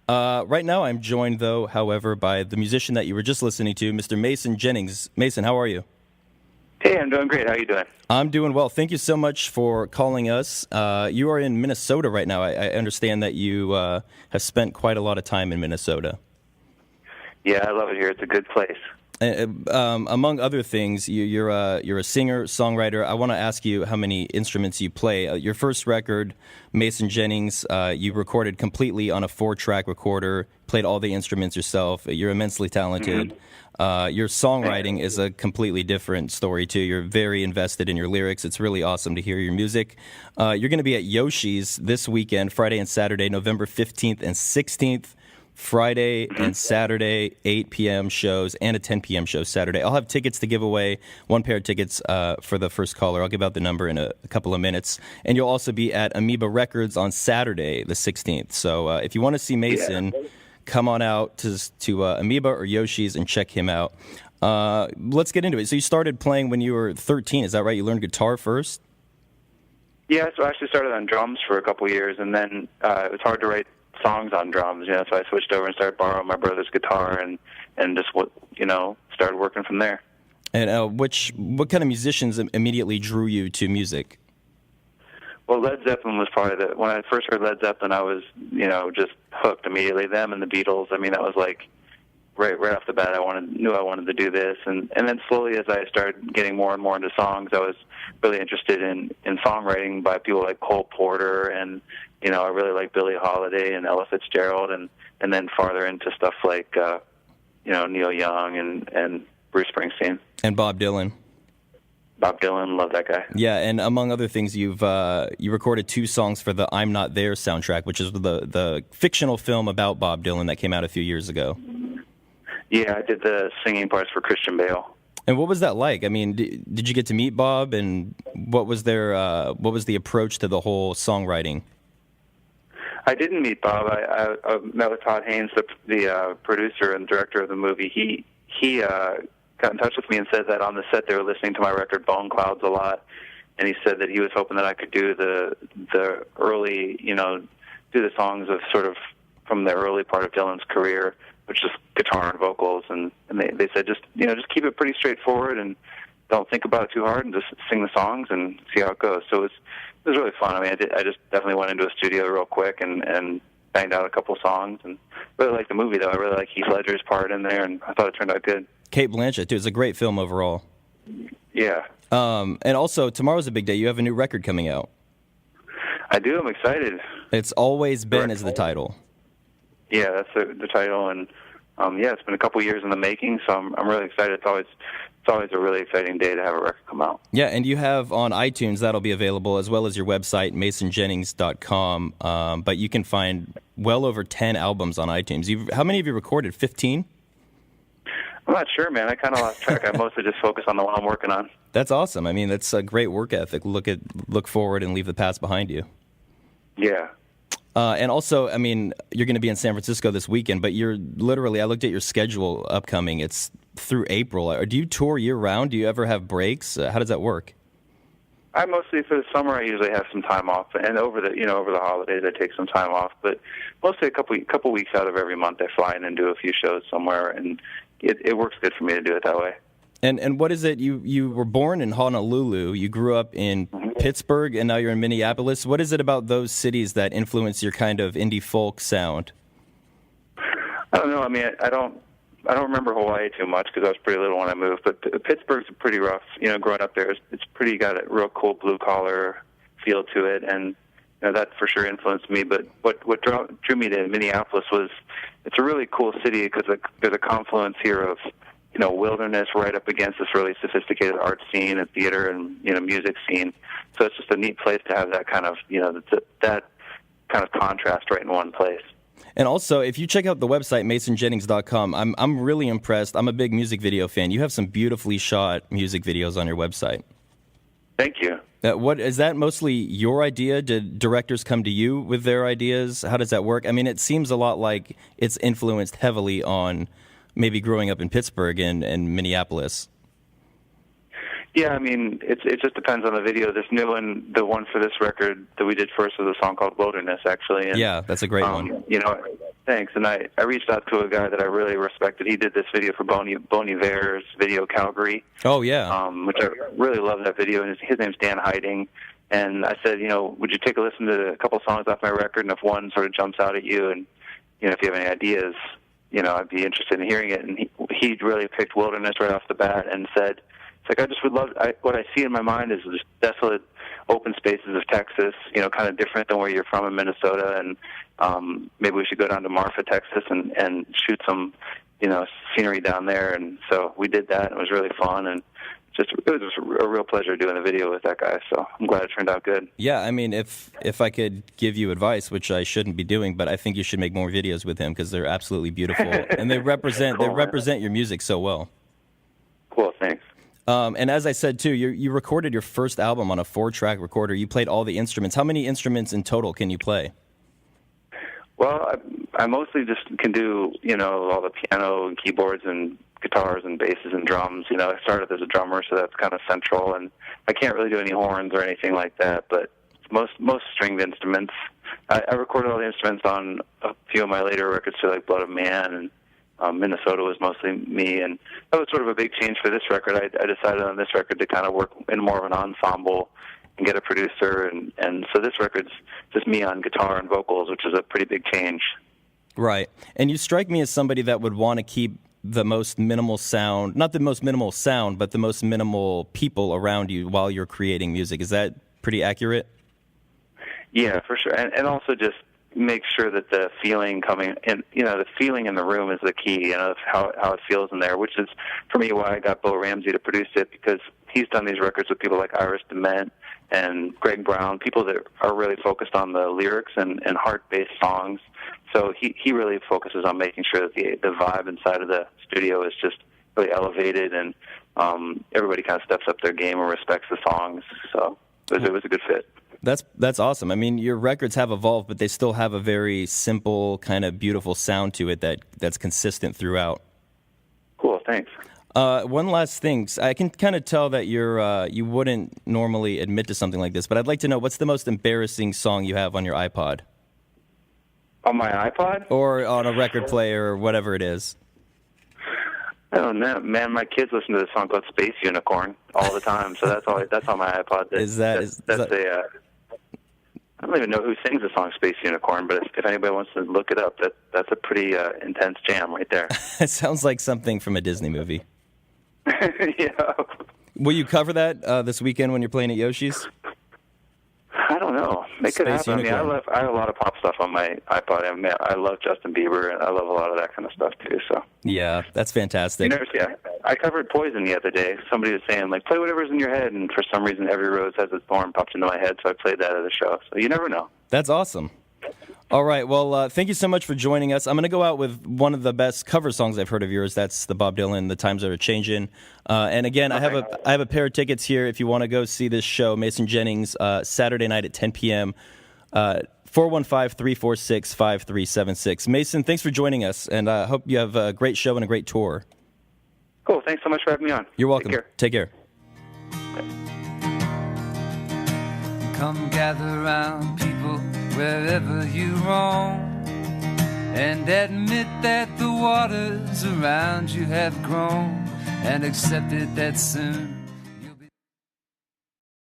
Right now, I'm joined, though, however, by the musician that you were just listening to, Mr. Mason Jennings. Mason, how are you? Hey, I'm doing great. How are you doing? I'm doing well. Thank you so much for calling us. You are in Minnesota right now. I understand that you have spent quite a lot of time in Minnesota. Yeah, I love it here. It's a good place. Among other things, you're a singer, songwriter. I want to ask you how many instruments you play. Your first record, Mason Jennings, you recorded completely on a 4-track recorder, played all the instruments yourself. You're immensely talented. Your songwriting is a completely different story, too. You're very invested in your lyrics. It's really awesome to hear your music. You're going to be at Yoshi's this weekend, Friday and Saturday, November 15th and 16th. Friday and Saturday, 8 p.m. shows, and a 10 p.m. show Saturday. I'll have tickets to give away, one pair of tickets for the first caller. I'll give out the number in a couple of minutes. And you'll also be at Amoeba Records on Saturday, the 16th. So if you want to see Mason, come on out to Amoeba or Yoshi's and check him out. Let's get into it. So you started playing when you were 13, is that right? You learned guitar first? Yeah, so I actually started on drums for a couple years, and then it was hard to write songs on drums, so I switched over and started borrowing my brother's guitar and just started working from there. And what kind of musicians immediately drew you to music? Well, Led Zeppelin was probably when I first heard Led Zeppelin, I was just hooked immediately. Them and the Beatles. I mean, that was like right off the bat. I knew I wanted to do this, and then slowly as I started getting more and more into songs, I was really interested in songwriting by people like Cole Porter, and I really like Billie Holiday and Ella Fitzgerald, and then farther into stuff like Neil Young and Bruce Springsteen and Bob Dylan. Bob Dylan, love that guy. Yeah, and among other things, you recorded 2 songs for the I'm Not There soundtrack, which is the fictional film about Bob Dylan that came out a few years ago. Yeah, I did the singing parts for Christian Bale. And what was that like? I mean, did you get to meet Bob, and what was the approach to the whole songwriting? I didn't meet Bob. I met with Todd Haynes, the producer and director of the movie. He got in touch with me and said that on the set they were listening to my record Bone Clouds a lot, and he said that he was hoping that I could do the early, do the songs of sort of from the early part of Dylan's career, which is guitar and vocals, and they said just keep it pretty straightforward and don't think about it too hard and just sing the songs and see how it goes. So it was really fun. I mean, I just definitely went into a studio real quick and banged out a couple songs, and really liked the movie though. I really like Heath Ledger's part in there, and I thought it turned out good. Cate Blanchett too. It's a great film overall. Yeah. And also tomorrow's a big day. You have a new record coming out. I do. I'm excited. It's Always Been is the title. Yeah, that's the title, and it's been a couple years in the making, so I'm really excited. It's always a really exciting day to have a record come out. Yeah, and you have on iTunes, that'll be available, as well as your website, masonjennings.com. But you can find well over 10 albums on iTunes. How many have you recorded? 15? I'm not sure, man. I kind of lost track. I mostly just focus on the one I'm working on. That's awesome. I mean, that's a great work ethic. Look forward and leave the past behind you. Yeah. And also, I mean, you're going to be in San Francisco this weekend, but you're literally, I looked at your schedule upcoming. It's through April. Do you tour year-round? Do you ever have breaks? How does that work? I mostly, for the summer, I usually have some time off, and over the holidays, I take some time off. But mostly a couple weeks out of every month, I fly in and do a few shows somewhere, and it works good for me to do it that way. And what is it? You were born in Honolulu. You grew up in Pittsburgh, and now you're in Minneapolis. What is it about those cities that influence your kind of indie folk sound? I don't know. I mean, I don't remember Hawaii too much because I was pretty little when I moved. But Pittsburgh's pretty rough. Growing up there, it's pretty got a real cool blue collar feel to it, and that for sure influenced me. But what drew me to Minneapolis was it's a really cool city because there's a confluence here of wilderness right up against this really sophisticated art scene and theater and music scene. So it's just a neat place to have that kind of that kind of contrast right in one place. And also, if you check out the website masonjennings.com, I'm really impressed. I'm a big music video fan. You have some beautifully shot music videos on your website. Thank you. What is that mostly your idea? Did directors come to you with their ideas? How does that work? I mean, it seems a lot like it's influenced heavily on maybe growing up in Pittsburgh and Minneapolis. Yeah, I mean, it just depends on the video. This new one, the one for this record that we did first, was a song called Wilderness, actually. And, yeah, that's a great one. Thanks. And I reached out to a guy that I really respected. He did this video for Bon Iver's video Calgary. Oh, yeah. Which I really love that video. And his name's Dan Hiding. And I said, would you take a listen to a couple songs off my record? And if one sort of jumps out at you, and if you have any ideas, I'd be interested in hearing it. And he really picked Wilderness right off the bat and said, it's like, I just would love, what I see in my mind is just desolate open spaces of Texas, kind of different than where you're from in Minnesota. And maybe we should go down to Marfa, Texas and shoot some, scenery down there. And so we did that, and it was really fun. And it was just a real pleasure doing a video with that guy, so I'm glad it turned out good. Yeah, I mean, if I could give you advice, which I shouldn't be doing, but I think you should make more videos with him because they're absolutely beautiful, and they represent your music so well. Cool, thanks. And as I said too, you recorded your first album on a 4-track recorder. You played all the instruments. How many instruments in total can you play? Well, I mostly just can do all the piano and keyboards and guitars and basses and drums. I started as a drummer, so that's kind of central, and I can't really do any horns or anything like that, but most stringed instruments. I recorded all the instruments on a few of my later records, too, like Blood of Man, and Minnesota was mostly me, and that was sort of a big change for this record. I decided on this record to kind of work in more of an ensemble and get a producer, and so this record's just me on guitar and vocals, which is a pretty big change. Right. And you strike me as somebody that would want to keep the most minimal sound, not the most minimal sound, but the most minimal people around you while you're creating music. Is that pretty accurate? Yeah, for sure. And also just make sure that the feeling coming in, the feeling in the room is the key, of how it feels in there, which is, for me, why I got Bo Ramsey to produce it, because he's done these records with people like Iris DeMent and Greg Brown, people that are really focused on the lyrics and heart-based songs. So he really focuses on making sure that the vibe inside of the studio is just really elevated, and everybody kind of steps up their game and respects the songs. So it was a good fit. That's awesome. I mean, your records have evolved, but they still have a very simple, kind of beautiful sound to it that's consistent throughout. Cool, thanks. One last thing. I can kind of tell that you wouldn't normally admit to something like this, but I'd like to know, what's the most embarrassing song you have on your iPod? On my iPod? Or on a record player or whatever it is. I don't know, man. My kids listen to this song called Space Unicorn all the time, so that's on my iPod. I don't even know who sings the song Space Unicorn, but if anybody wants to look it up, that's a pretty intense jam right there. It sounds like something from a Disney movie. Yeah. Will you cover that this weekend when you're playing at Yoshi's? I don't know. It could happen. I have a lot of pop stuff on my iPod. I love Justin Bieber, and I love a lot of that kind of stuff too. So yeah, that's fantastic. I covered Poison the other day. Somebody was saying, like, play whatever's in your head, and for some reason, Every Rose Has Its Thorn popped into my head, so I played that at the show. So you never know. That's awesome. All right, well, thank you so much for joining us. I'm going to go out with one of the best cover songs I've heard of yours. That's the Bob Dylan, The Times Are Changin'. And again, I have a pair of tickets here if you want to go see this show, Mason Jennings, Saturday night at 10 p.m., 415-346-5376. Mason, thanks for joining us, and I hope you have a great show and a great tour. Cool, thanks so much for having me on. You're welcome. Take care. Come gather round, people, wherever you roam, and admit that the waters around you have grown, and accept it that soon